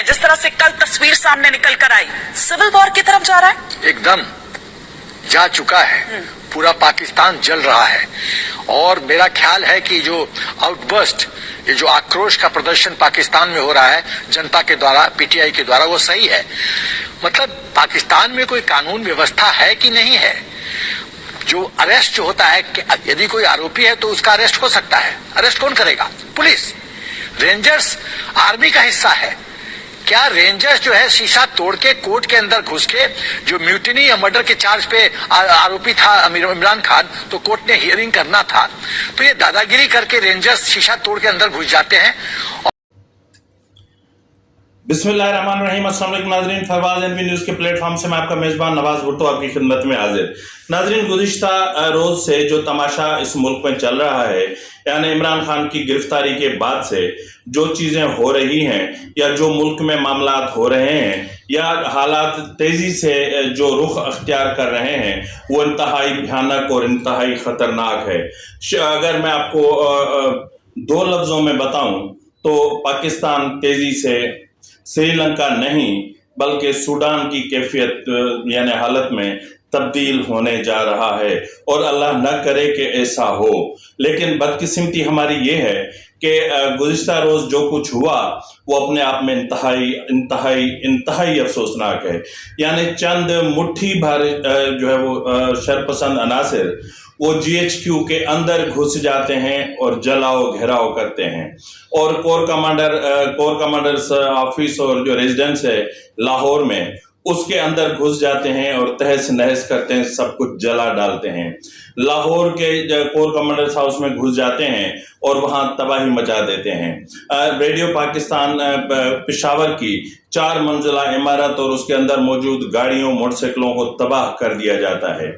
जिस तरह से कल तस्वीर सामने निकल कर आई, सिविल वॉर की तरफ जा रहा है। एकदम जा चुका है, पूरा पाकिस्तान जल रहा है। और मेरा ख्याल है कि जो आउटबर्स्ट, ये जो आक्रोश का प्रदर्शन पाकिस्तान में हो रहा है जनता के द्वारा, पीटीआई के द्वारा, वो सही है। मतलब पाकिस्तान में कोई कानून व्यवस्था है कि नहीं है। जो अरेस्ट जो होता है, यदि कोई आरोपी है तो उसका अरेस्ट हो सकता है। अरेस्ट कौन करेगा? पुलिस। रेंजर्स आर्मी का हिस्सा है। क्या रेंजर्स जो है शीशा तोड़ के कोर्ट के अंदर घुस के, जो म्यूटिनी या मर्डर के चार्ज पे आरोपी था इमरान खान, तो कोर्ट ने हियरिंग करना था, तो ये दादागिरी करके रेंजर्स शीशा तोड़ के अंदर घुस जाते हैं। बिस्मिल्लाहिर्रहमानिर्रहीम। अस्सलाम वालेकुम नाज़रीन, फरवाज़ एनवी न्यूज़ के प्लेटफॉर्म से मैं आपका मेज़बान नवाज भुट्टो आपकी खिदमत में हाजिर। नाज़रीन, गुज़िश्ता रोज़ से जो तमाशा इस मुल्क में चल रहा है, यानी इमरान खान की गिरफ्तारी के बाद से जो चीज़ें हो रही हैं या जो मुल्क में मामलात हो रहे हैं या हालात तेज़ी से जो रुख अख्तियार कर रहे हैं, वो इंतहाई भयानक और इंतहाई ख़तरनाक है। अगर मैं आपको दो लफ्ज़ों में बताऊं तो पाकिस्तान तेज़ी से श्रीलंका नहीं बल्कि सूडान की कैफियत यानी हालत में तब्दील होने जा रहा है, और अल्लाह न करे कि ऐसा हो। लेकिन बदकिस्मती हमारी ये है कि गुज़िश्ता रोज़ जो कुछ हुआ वो अपने आप में इंतहाई अफसोसनाक है। यानी चंद मुट्ठी भर जो है वो शरपसंद अनासिर वो GHQ के अंदर घुस जाते हैं और जलाओ घेराव करते हैं, और कोर कमांडर्स ऑफिस और जो रेजिडेंस है लाहौर में, उसके अंदर घुस जाते हैं और तहस नहस करते हैं, सब कुछ जला डालते हैं। लाहौर के कोर कमांडर्स हाउस में घुस जाते हैं और वहां तबाही मचा देते हैं। रेडियो पाकिस्तान पेशावर की 4 मंजिला इमारत और उसके अंदर मौजूद गाड़ियों मोटरसाइकिलों को तबाह कर दिया जाता है।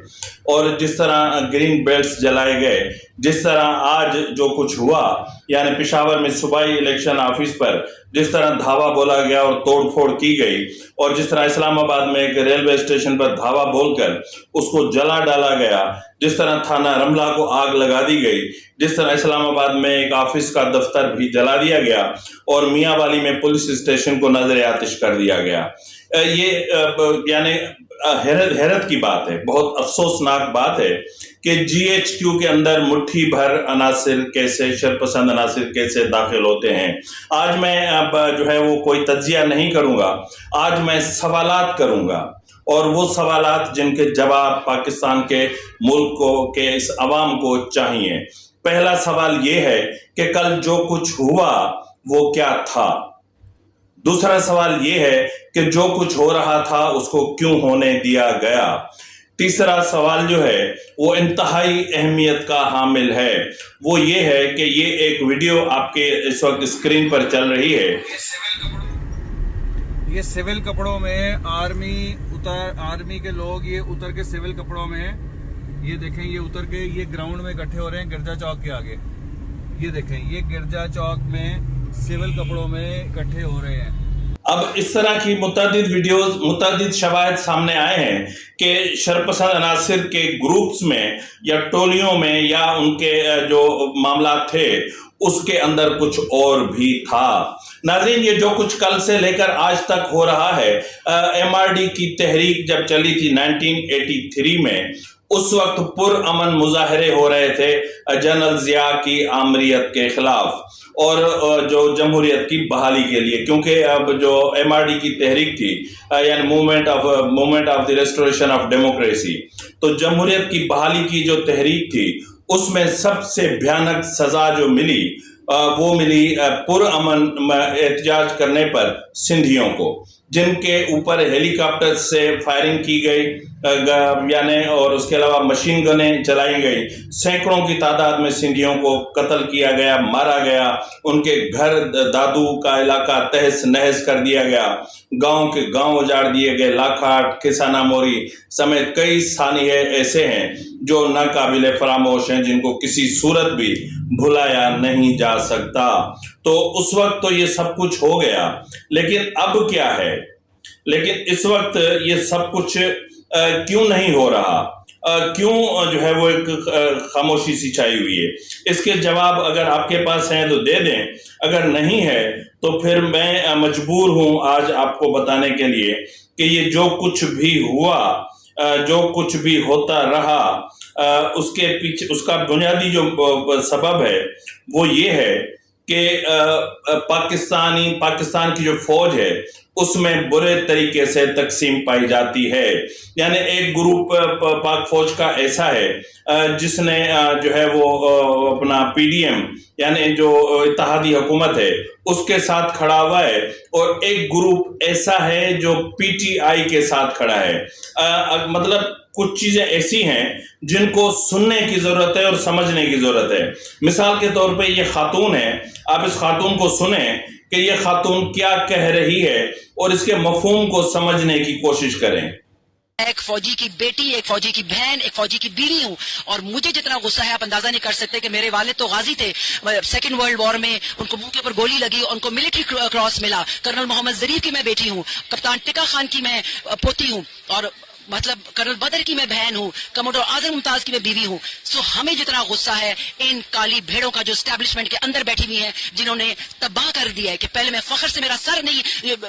और जिस तरह ग्रीन बेल्ट्स जलाए गए, जिस तरह आज जो कुछ हुआ, यानी पेशावर में सूबाई इलेक्शन ऑफिस पर जिस तरह धावा बोला गया और तोड़फोड़ की गई, और जिस तरह इस्लामाबाद में एक रेलवे स्टेशन पर धावा बोलकर उसको जला डाला गया, जिस तरह थाना रमला को आग लगा दी गई, जिस तरह इस्लामाबाद में एक ऑफिस का दफ्तर भी जला दिया गया, और मियांवाली में पुलिस स्टेशन को नजर आतिश कर दिया गया। ये यानी हैरत की बात है, बहुत अफसोसनाक बात है कि GHQ के अंदर मुट्ठी भर अनासिर कैसे, शरपसंद अनासिर कैसे दाखिल होते हैं। आज मैं अब जो है वो कोई तज्जिया नहीं करूंगा, आज मैं सवालात करूंगा, और वो सवालात जिनके जवाब पाकिस्तान के मुल्क को, के इस अवाम को चाहिए। पहला सवाल ये है कि कल जो कुछ हुआ वो क्या था। दूसरा सवाल ये है कि जो कुछ हो रहा था उसको क्यों होने दिया गया। तीसरा सवाल जो है वो इंतहाई अहमियत का हामिल है, वो ये है कि ये एक वीडियो आपके इस वक्त स्क्रीन पर चल रही है। ये सिविल कपड़ों में आर्मी के लोग ये उतर के सिविल कपड़ों में, ये देखें, ये उतर के ये ग्राउंड में इकट्ठे हो रहे हैं गिरजा चौक के आगे। ये देखें, ये गिरजा चौक में सिविल कपड़ों में इकट्ठे हो रहे हैं। अब इस तरह की मुतअद्दिद वीडियोस, मुतअद्दिद शवाहिद सामने आए हैं कि शरपसंद अनासिर के ग्रुप्स में या टोलियों में या उनके जो मामला थे उसके अंदर कुछ और भी था। नाज़रीन, ये जो कुछ कल से लेकर आज तक हो रहा है, MRD की तहरीक जब चली थी 1983 में, उस वक्त पुरअमन मुजाहरे हो रहे थे जनरल जिया की आमरीत के खिलाफ और जो जमहूरियत की बहाली के लिए, क्योंकि अब जो MRD की तहरीक थी यानी movement of the restoration of democracy, तो जमहूरियत की बहाली की जो तहरीक थी उसमें सबसे भयानक सजा जो मिली वो मिली पुरअमन एहतजाज करने पर सिंधियों को, जिनके ऊपर हेलीकॉप्टर से फायरिंग की गई यानी, और उसके अलावा मशीन गनें चलाई गई। सैकड़ों की तादाद में सिंधियों को कत्ल किया गया, मारा गया, उनके घर दादू का इलाका तहस नहस कर दिया गया, गांव के गांव उजाड़ दिए गए। लाखाट, खिसाना मोरी समेत कई सानिए ऐसे हैं जो नाकाबिले फरामोश हैं, जिनको किसी सूरत भी भुलाया नहीं जा सकता। तो उस वक्त तो ये सब कुछ हो गया, लेकिन अब क्या है? लेकिन इस वक्त ये सब कुछ क्यों नहीं हो रहा, क्यों जो है वो एक खामोशी सी छाई हुई है? इसके जवाब अगर आपके पास हैं तो दे दें, अगर नहीं है तो फिर मैं मजबूर हूं आज आपको बताने के लिए कि ये जो कुछ भी हुआ, जो कुछ भी होता रहा, उसके पीछे उसका बुनियादी जो सबब है वो ये है कि पाकिस्तान की जो फौज है उसमें बुरे तरीके से तकसीम पाई जाती है। यानी एक ग्रुप पाक फौज का ऐसा है जिसने जो है वो अपना PDM यानी जो इत्तेहादी हुकूमत है उसके साथ खड़ा हुआ है, और एक ग्रुप ऐसा है जो PTI के साथ खड़ा है। मतलब कुछ चीजें ऐसी हैं जिनको सुनने की जरूरत है और समझने की जरूरत है। मिसाल के तौर पे ये खातून है, आप इस खातून को सुने कि ये खातून क्या कह रही है और इसके मफहूम को समझने की कोशिश करें। एक फौजी की बेटी, एक फौजी की बहन, एक फौजी की बीवी हूँ, और मुझे जितना गुस्सा है आप अंदाजा नहीं कर सकते कि मेरे वालिद तो गाजी थे सेकंड वर्ल्ड वॉर में, उनको मुंह के ऊपर गोली लगी, उनको मिलिट्री क्रॉस मिला। कर्नल मोहम्मद जरीफ की मैं बेटी हूँ, कप्तान टिका खान की मैं पोती हूँ, और मतलब कर्नल बदर की मैं बहन हूँ, कमोडोर आजम मुमताज की मैं बीवी हूँ। सो हमें जितना गुस्सा है इन काली भेड़ों का जो एस्टैब्लिशमेंट के अंदर बैठी हुई है, जिन्होंने तबाह कर दिया है कि पहले मैं फख्र से मेरा सर नहीं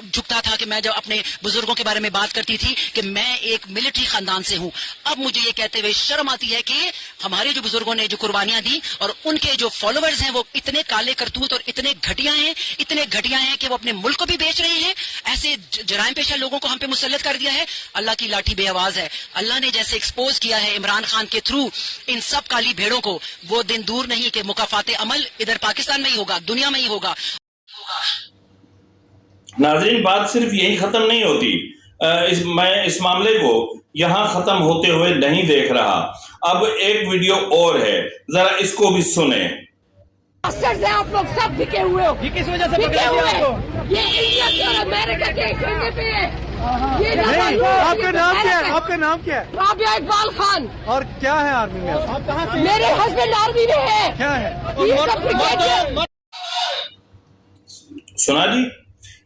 झुकता था कि मैं जब अपने बुजुर्गों के बारे में बात करती थी कि मैं एक मिलिट्री खानदान से हूँ, अब मुझे ये कहते हुए शर्म आती है कि हमारे जो बुजुर्गों ने जो कुर्बानियां दी और उनके जो फॉलोअर्स हैं वो इतने काले करतूत और इतने घटिया हैं कि वो अपने मुल्क को भी बेच रहे हैं। ऐसे जराइम पेशा लोगों को हम पे मुसल्लत कर दिया है। अल्लाह की लाठी बेआवाज है। अल्लाह ने जैसे एक्सपोज किया है इमरान खान के थ्रू इन सब काली भेड़ों को, वो दिन दूर नहीं कि मुकाफाते अमल इधर पाकिस्तान में ही होगा, दुनिया में ही होगा। नाज़रीन, बात सिर्फ यही खत्म नहीं होती। मैं इस मामले को यहाँ खत्म होते हुए नहीं देख रहा। अब एक वीडियो और है, जरा इसको भी सुने। से आप लोग सब बिके हुए हो। किस वजह से पकड़ा गया आपको? ये इंडिया और अमेरिका के कहने पे है। ये आपका नाम क्या है? आपका नाम क्या है? राबिया इकबाल खान। और क्या है आर्मी में? आप कहाँ से? मेरे हस्बैंड आर्मी में है। क्या है? ये सब ब्रिगेडियर। सुना जी,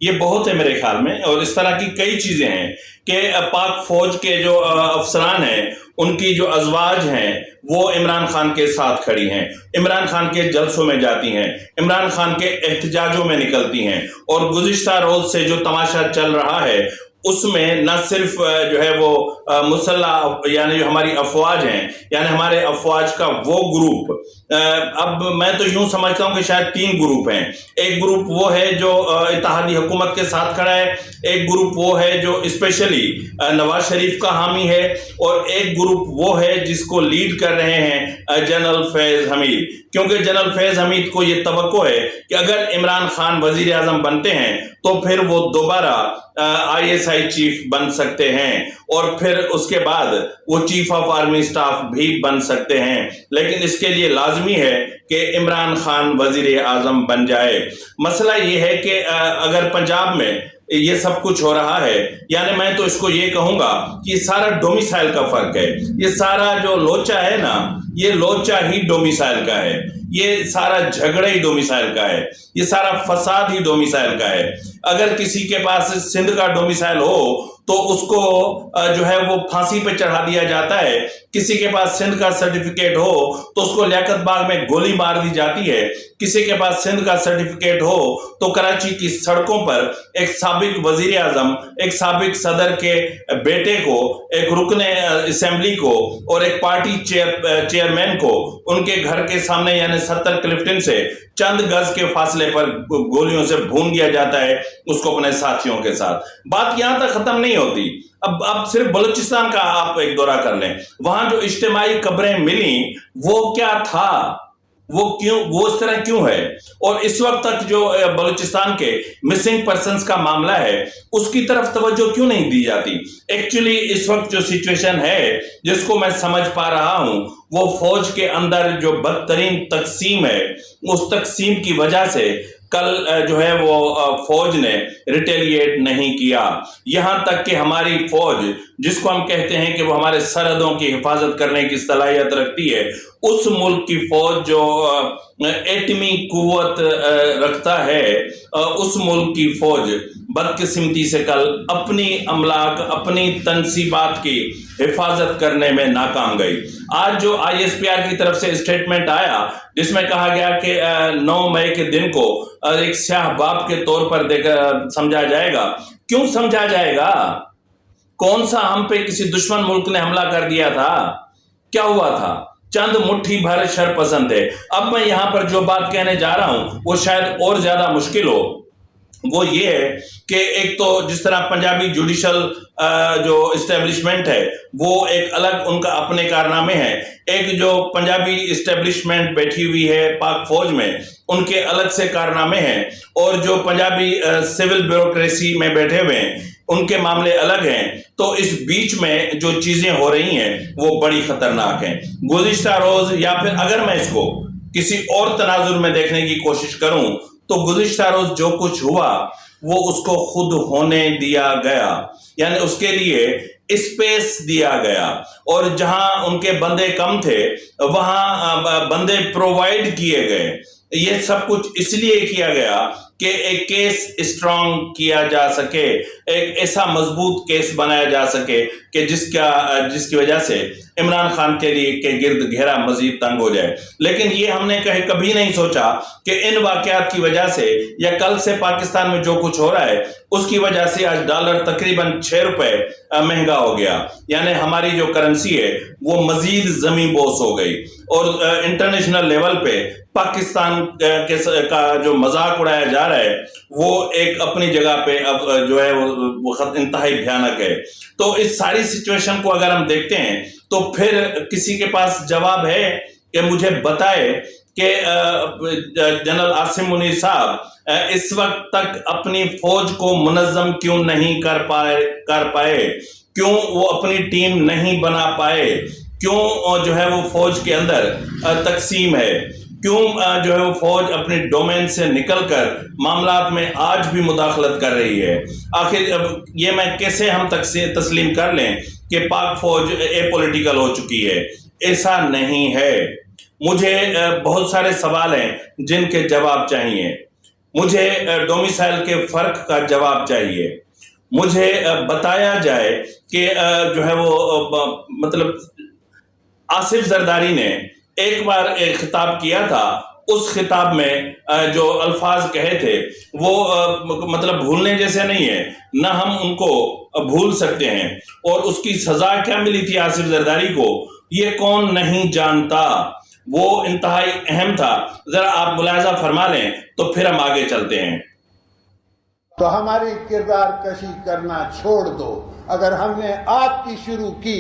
ये बहुत है मेरे ख्याल में, और इस तरह की कई चीजें हैं कि पाक फौज के जो अफसरान हैं उनकी जो अजवाज हैं वो इमरान खान के साथ खड़ी हैं, इमरान खान के जलसों में जाती हैं, इमरान खान के एहतजाजों में निकलती हैं, और गुज़िश्ता रोज से जो तमाशा चल रहा है उसमें न सिर्फ जो है वो मुसल्लह यानी जो हमारी अफवाज हैं, यानी हमारे अफवाज का वो ग्रुप, अब मैं तो यूं समझता हूं कि शायद 3 ग्रुप हैं। एक ग्रुप वो है जो इत्तेहादी हुकूमत के साथ खड़ा है, एक ग्रुप वो है जो स्पेशली नवाज शरीफ का हामी है, और एक ग्रुप वो है जिसको लीड कर रहे हैं जनरल फैज हमीद, क्योंकि जनरल फैज हमीद को ये तवक्को है कि अगर इमरान खान वजीर आजम बनते हैं तो फिर वो दोबारा ISI चीफ बन सकते हैं, और फिर उसके बाद वो चीफ ऑफ आर्मी स्टाफ भी बन सकते हैं। लेकिन इसके लिए लाजमी है कि इमरान खान वजीर आजम बन जाए। मसला ये है कि अगर पंजाब में ये सब कुछ हो रहा है, यानी मैं तो इसको ये कहूंगा कि ये सारा डोमिसाइल का फर्क है। ये सारा जो लोचा है ना, ये लोचा ही डोमिसाइल का है, ये सारा झगड़ा ही डोमिसाइल का है, ये सारा फसाद ही डोमिसाइल का है। अगर किसी के पास सिंध का डोमिसाइल हो तो उसको जो है वो फांसी पे चढ़ा दिया जाता है, किसी के पास सिंध का सर्टिफिकेट हो तो उसको लियाकत बाग में गोली मार दी जाती है, किसी के पास सिंध का सर्टिफिकेट हो तो कराची की सड़कों पर एक साबिक वजीर आजम, एक साबिक सदर के बेटे को, एक रुकने असेंबली को और एक पार्टी चेयरमैन को उनके घर के सामने यानी 70 क्लिफ्टन से चंद गज के फासले पर गोलियों से भून दिया जाता है उसको अपने साथियों के साथ। बात यहां तक खत्म नहीं होती। अब सिर्फ बलूचिस्तान का आप एक दौरा कर लें, वहां जो इज्तिमाई कब्रें मिली वो क्या था, वो इस तरह क्यों है, और इस वक्त तक जो बलूचिस्तान के मिसिंग पर्संस का मामला है उसकी तरफ तवज्जो क्यों नहीं दी जाती। एक्चुअली इस वक्त जो सिचुएशन है जिसको मैं समझ पा रहा हूं वो फौज के अंदर जो बदतरीन तकसीम है, उस तकसीम की वजह से कल जो है वो फौज ने रिटेलिएट नहीं किया। यहां तक कि हमारी फौज जिसको हम कहते हैं कि वो हमारे सरहदों की हिफाजत करने की सलाहियत रखती है, उस मुल्क की फौज जो एटमी कुव्वत रखता है, उस मुल्क की फौज بدقسمتی سے کل اپنی املاک اپنی تنصیبات کی حفاظت کرنے میں ناکام گئی۔ آج جو ISPR کی طرف سے اسٹیٹمنٹ آیا جس میں کہا گیا کہ 9 مئی کے دن کو ایک سیاہ باب کے طور پر سمجھا جائے گا، کیوں سمجھا جائے گا؟ کون سا ہم پہ کسی دشمن ملک نے حملہ کر دیا تھا؟ کیا ہوا تھا؟ چند مٹھی بھر شر پسند ہے۔ اب میں یہاں پر جو بات کہنے جا رہا ہوں وہ شاید اور زیادہ مشکل ہو، وہ یہ ہے کہ ایک تو جس طرح پنجابی جوڈیشل جو اسٹیبلشمنٹ ہے وہ ایک الگ ان کا اپنے کارنامے ہیں، ایک جو پنجابی اسٹیبلشمنٹ بیٹھی ہوئی ہے پاک فوج میں ان کے الگ سے کارنامے ہیں، اور جو پنجابی سول بیوروکریسی میں بیٹھے ہوئے ہیں ان کے معاملے الگ ہیں۔ تو اس بیچ میں جو چیزیں ہو رہی ہیں وہ بڑی خطرناک ہیں۔ گزشتہ روز یا پھر اگر میں اس کو کسی اور تناظر میں دیکھنے کی کوشش کروں تو گزشتہ روز جو کچھ ہوا وہ اس کو خود ہونے دیا گیا، یعنی اس کے لیے اسپیس دیا گیا، اور جہاں ان کے بندے کم تھے وہاں بندے پرووائڈ کیے گئے۔ یہ سب کچھ اس لیے کیا گیا کہ ایک کیس اسٹرانگ کیا جا سکے، ایک ایسا مضبوط کیس بنایا جا سکے کہ جس کی وجہ سے عمران خان کے لیے کے گرد گھیرا مزید تنگ ہو جائے۔ لیکن یہ ہم نے کبھی نہیں سوچا کہ ان واقعات کی وجہ سے یا کل سے پاکستان میں جو کچھ ہو رہا ہے اس کی وجہ سے آج ڈالر تقریباً 6 روپے مہنگا ہو گیا، یعنی ہماری جو کرنسی ہے وہ مزید زمین بوس ہو گئی، اور انٹرنیشنل لیول پہ پاکستان کا جو مذاق اڑایا جا رہا ہے وہ ایک اپنی جگہ پہ اب جو ہے وہ انتہائی بھیانک ہے۔ تو اس ساری سچویشن کو اگر ہم دیکھتے ہیں تو پھر کسی کے پاس جواب ہے کہ مجھے بتائے کہ جنرل عاصم منیر صاحب اس وقت تک اپنی فوج کو منظم کیوں نہیں کر پائے، کیوں وہ اپنی ٹیم نہیں بنا پائے، کیوں جو ہے وہ فوج کے اندر تقسیم ہے، کیوں جو ہے وہ فوج اپنی ڈومین سے نکل کر معاملات میں آج بھی مداخلت کر رہی ہے۔ آخر یہ میں کیسے ہم تسلیم کر لیں کہ پاک فوج اے پولیٹیکل ہو چکی ہے؟ ایسا نہیں ہے۔ مجھے بہت سارے سوال ہیں جن کے جواب چاہیے، مجھے ڈومیسائل کے فرق کا جواب چاہیے، مجھے بتایا جائے کہ جو ہے وہ مطلب آصف زرداری نے ایک بار ایک خطاب کیا تھا، اس خطاب میں جو الفاظ کہے تھے وہ مطلب بھولنے جیسے نہیں ہے، نہ ہم ان کو بھول سکتے ہیں، اور اس کی سزا کیا ملی تھی آصف زرداری کو یہ کون نہیں جانتا، وہ انتہائی اہم تھا۔ ذرا آپ ملاحظہ فرما لیں تو پھر ہم آگے چلتے ہیں۔ تو ہماری کردار کشی کرنا چھوڑ دو، اگر ہم نے آپ کی شروع کی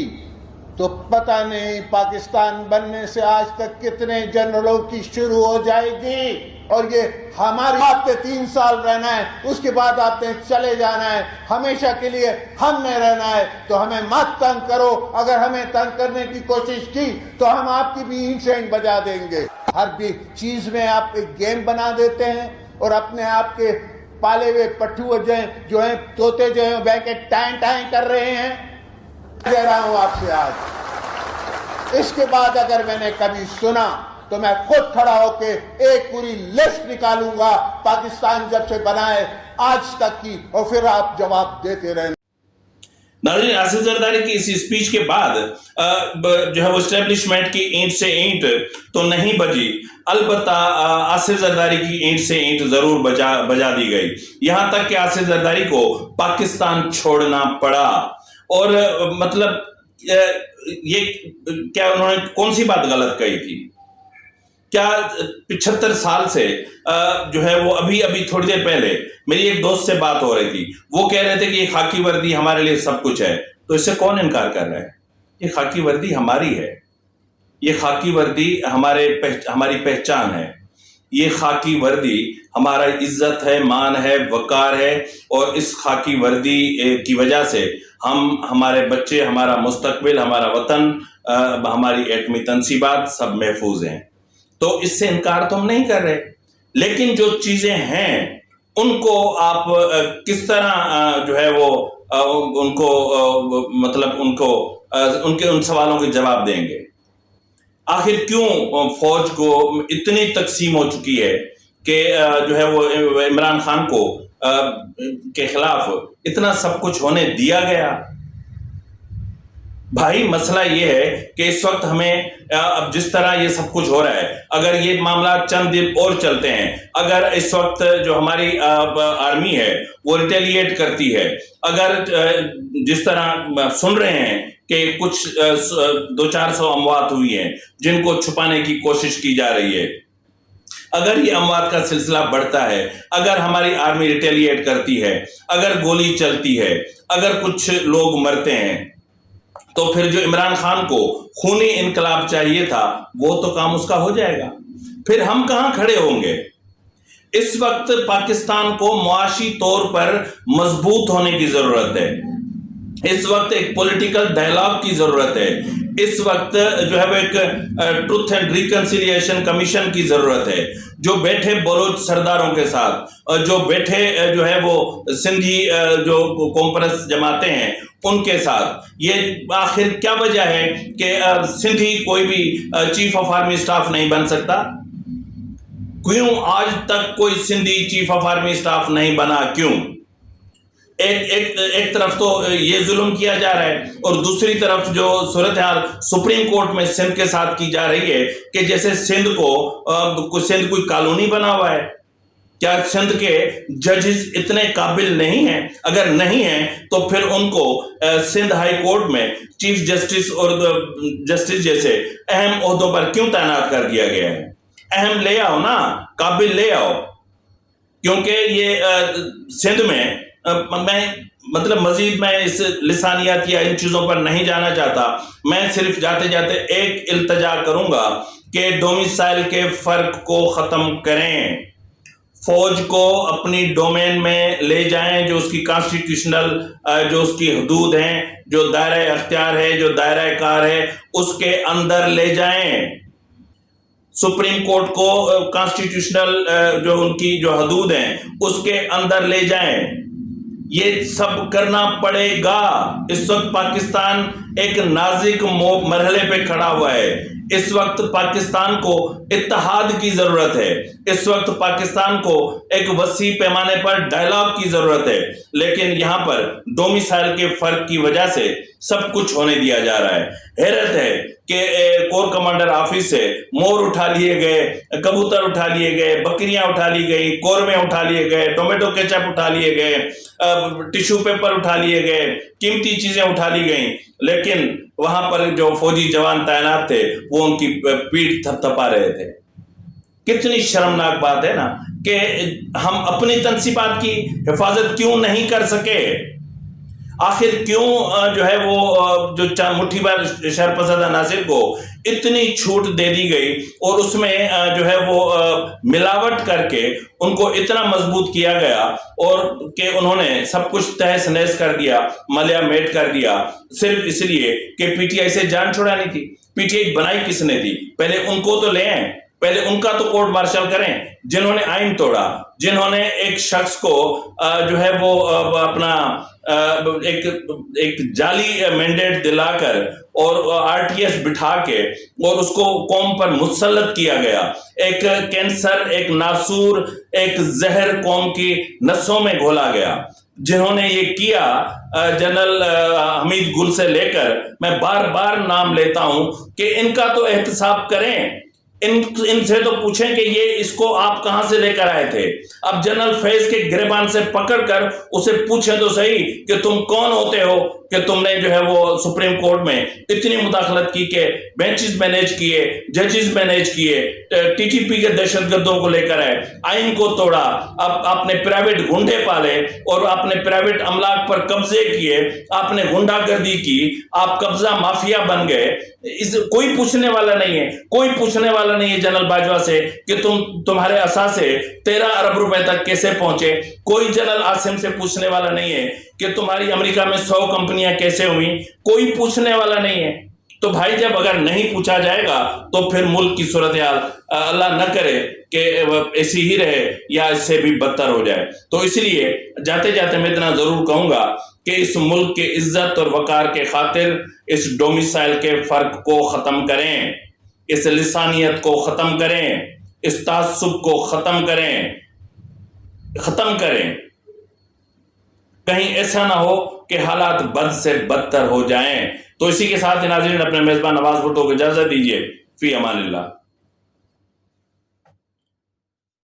تو پتہ نہیں پاکستان بننے سے آج تک کتنے جنرلوں کی شروع ہو جائے گی، اور یہ ہماری آپ نے 3 سال رہنا ہے، اس کے بعد آپ نے چلے جانا ہے، ہمیشہ کے لیے ہم نے رہنا ہے، تو ہمیں مت تنگ کرو، اگر ہمیں تنگ کرنے کی کوشش کی تو ہم آپ کی بھی اینٹیں بجا دیں گے۔ ہر بھی چیز میں آپ ایک گیم بنا دیتے ہیں، اور اپنے آپ کے پالے ہوئے پٹھو جو ہیں طوطے جو ہیں بیٹھ کے ٹائیں ٹائیں کر رہے ہیں۔ کہہ رہا ہوں آپ سے آج، اس کے بعد اگر میں نے کبھی سنا تو میں خود کھڑا ہو کے ایک پوری لسٹ نکالوں گا پاکستان جب سے بنا ہے آج تک کی، اور پھر آپ جواب دیتے رہیں۔ ناظرین، آصف زرداری کی اس اسپیچ کے بعد جو ہے وہ اسٹیبلشمنٹ کی اینٹ سے اینٹ تو نہیں بجی، البتہ آصف زرداری کی اینٹ سے اینٹ ضرور بجا دی گئی، یہاں تک کہ آصف زرداری کو پاکستان چھوڑنا پڑا۔ اور مطلب یہ کیا انہوں نے کون سی بات غلط کہی تھی؟ کیا 75 سال سے جو ہے وہ ابھی تھوڑی دیر پہلے میری ایک دوست سے بات ہو رہی تھی، وہ کہہ رہے تھے کہ یہ خاکی وردی ہمارے لیے سب کچھ ہے، تو اس سے کون انکار کر رہا ہے؟ یہ خاکی وردی ہماری ہے، یہ خاکی وردی ہماری پہچان ہے، یہ خاکی وردی ہمارا عزت ہے، مان ہے، وقار ہے، اور اس خاکی وردی کی وجہ سے ہمارے بچے، ہمارا مستقبل، ہمارا وطن، ہماری ایٹمی تنصیبات سب محفوظ ہیں۔ تو اس سے انکار تو ہم نہیں کر رہے، لیکن جو چیزیں ہیں ان کو آپ کس طرح جو ہے وہ ان کو مطلب ان سوالوں کے جواب دیں گے؟ آخر کیوں فوج کو اتنی تقسیم ہو چکی ہے کہ جو ہے وہ عمران خان کو کے خلاف اتنا سب کچھ ہونے دیا گیا؟ بھائی مسئلہ یہ ہے کہ اس وقت ہمیں اب جس طرح یہ سب کچھ ہو رہا ہے، اگر یہ معاملات چند دن اور چلتے ہیں، اگر اس وقت جو ہماری آرمی ہے وہ ریٹیلیٹ کرتی ہے، اگر جس طرح سن رہے ہیں کہ کچھ 200-400 اموات ہوئی ہیں جن کو چھپانے کی کوشش کی جا رہی ہے، اگر یہ اموات کا سلسلہ بڑھتا ہے، اگر ہماری آرمی ریٹیلیٹ کرتی ہے، اگر گولی چلتی ہے، اگر کچھ لوگ مرتے ہیں، تو پھر جو عمران خان کو خونی انقلاب چاہیے تھا وہ تو کام اس کا ہو جائے گا، پھر ہم کہاں کھڑے ہوں گے؟ اس وقت پاکستان کو معاشی طور پر مضبوط ہونے کی ضرورت ہے، اس وقت ایک پولیٹیکل ڈائلاگ کی ضرورت ہے، اس وقت جو ہے وہ ایک ٹروتھ اینڈ ریکنسیلیشن کمیشن کی ضرورت ہے، جو بیٹھے بلوچ سرداروں کے ساتھ، جو بیٹھے جو ہے وہ سندھی جو کانفرنس جماعتیں ہیں ان کے ساتھ، یہ آخر کیا وجہ ہے کہ سندھی کوئی بھی چیف آف آرمی اسٹاف نہیں بن سکتا؟ کیوں آج تک کوئی Sindhi chief of army staff نہیں بنا؟ کیوں؟ ایک طرف تو یہ ظلم کیا جا رہا ہے اور دوسری طرف جو صورتحال سپریم کورٹ میں سندھ کے ساتھ کی جا رہی ہے کہ جیسے سندھ کوئی کالونی بنا ہوا ہے۔ کیا سندھ کے ججز اتنے قابل نہیں ہیں؟ اگر نہیں ہیں تو پھر ان کو سندھ ہائی کورٹ میں چیف جسٹس اور جسٹس جیسے اہم عہدوں پر کیوں تعینات کر دیا گیا ہے؟ اہم لے آؤ نا، قابل لے آؤ، کیونکہ یہ سندھ میں مزید میں اس لسانیات یا ان چیزوں پر نہیں جانا چاہتا، میں صرف جاتے جاتے ایک التجا کروں گا کہ ڈومیسائل کے فرق کو ختم کریں، فوج کو اپنی ڈومین میں لے جائیں، جو اس کی کانسٹیٹیوشنل جو اس کی حدود ہیں، جو دائرہ اختیار ہے، جو دائرہ کار ہے، اس کے اندر لے جائیں۔ سپریم کورٹ کو کانسٹیٹیوشنل جو ان کی جو حدود ہیں اس کے اندر لے جائیں۔ یہ سب کرنا پڑے گا۔ اس وقت پاکستان ایک نازک مرحلے پہ کھڑا ہوا ہے۔ اس وقت پاکستان کو اتحاد کی ضرورت ہے، اس وقت پاکستان کو ایک وسیع پیمانے پر ڈائلاگ کی ضرورت ہے، لیکن یہاں پر ڈومیسائل کے فرق کی وجہ سے سب کچھ ہونے دیا جا رہا ہے۔ حیرت ہے کہ کور کمانڈر آفس سے مور اٹھا لیے گئے، کبوتر اٹھا لیے گئے، بکریاں اٹھا لی گئی، قورمے اٹھا لیے گئے، ٹومیٹو کیچپ اٹھا لیے گئے، ٹیشو پیپر اٹھا لیے گئے، قیمتی چیزیں اٹھا لی گئیں، لیکن وہاں پر جو فوجی جوان تعینات تھے وہ ان کی پیٹھ تھپ تھپا رہے تھے۔ کتنی شرمناک بات ہے نا کہ ہم اپنی تنصیبات کی حفاظت کیوں نہیں کر سکے؟ آخر کیوں جو ہے وہ جو مٹھی بھر شرپسند عناصر کو اتنی چھوٹ دے دی گئی اور اس میں جو ہے وہ ملاوٹ کر کے ان کو اتنا مضبوط کیا گیا اور کہ انہوں نے سب کچھ تہس نہس کر دیا، ملیا میٹ کر دیا، صرف اس لیے کہ پی ٹی آئی سے جان چھڑانی تھی۔ پی ٹی آئی بنائی کس نے تھی؟ پہلے ان کو تو لے آئیں، پہلے ان کا تو کورٹ مارشل کریں، جنہوں نے آئین توڑا، جنہوں نے ایک شخص کو جو ہے وہ اپنا ایک جعلی مینڈیٹ دلا کر اور آر ٹی ایس بٹھا کے اور اس کو قوم پر مسلط کیا گیا، ایک کینسر، ایک ناسور، ایک زہر قوم کی نسوں میں گھولا گیا۔ جنہوں نے یہ کیا جنرل حمید گل سے لے کر میں بار بار نام لیتا ہوں کہ ان کا تو احتساب کریں، ان سے تو پوچھیں کہ یہ اس کو آپ کہاں سے لے کر آئے تھے۔ اب جنرل فیض کے گریبان سے پکڑ کر اسے پوچھیں تو صحیح کہ تم کون ہوتے ہو کہ تم نے جو ہے وہ سپریم کورٹ میں اتنی مداخلت کی کہ بینچز مینیج کیے، ججز مینیج کیے، ٹی ٹی پی کے دہشت گردوں کو لے کر آئے، آئین کو توڑا، اب آپ نے پرائیویٹ گنڈے پالے اور آپ نے پرائیویٹ املاک پر قبضے کیے، آپ نے غنڈہ گردی کی، آپ قبضہ مافیا بن گئے۔ کوئی پوچھنے والا نہیں ہے، کوئی پوچھنے والا نہیں ہے جنرل باجوہ سے کہ تمہارے اثاثے 13 ارب روپے تک کیسے پہنچے۔ کوئی جنرل عاصم سے پوچھنے والا نہیں ہے کہ تمہاری امریکہ میں 100 کمپنیاں کیسے ہوئیں۔ کوئی پوچھنے والا نہیں ہے۔ تو بھائی جب اگر نہیں پوچھا جائے گا تو پھر ملک کی صورتحال اللہ نہ کرے کہ ایسی ہی رہے یا اس سے بھی بدتر ہو جائے۔ تو اس لیے جاتے جاتے میں اتنا ضرور کہوں گا کہ اس ملک کے عزت اور وقار کے خاطر اس ڈومیسائل کے فرق کو ختم کریں، اس لسانیت کو ختم کریں، اس تعصب کو ختم کریں، کہیں ایسا نہ ہو کہ حالات بد سے بدتر ہو جائیں. تو اسی کے ساتھ ناظرین اپنے میزبان نواز بھٹو کو اجازت دیجیے. فی امان اللہ.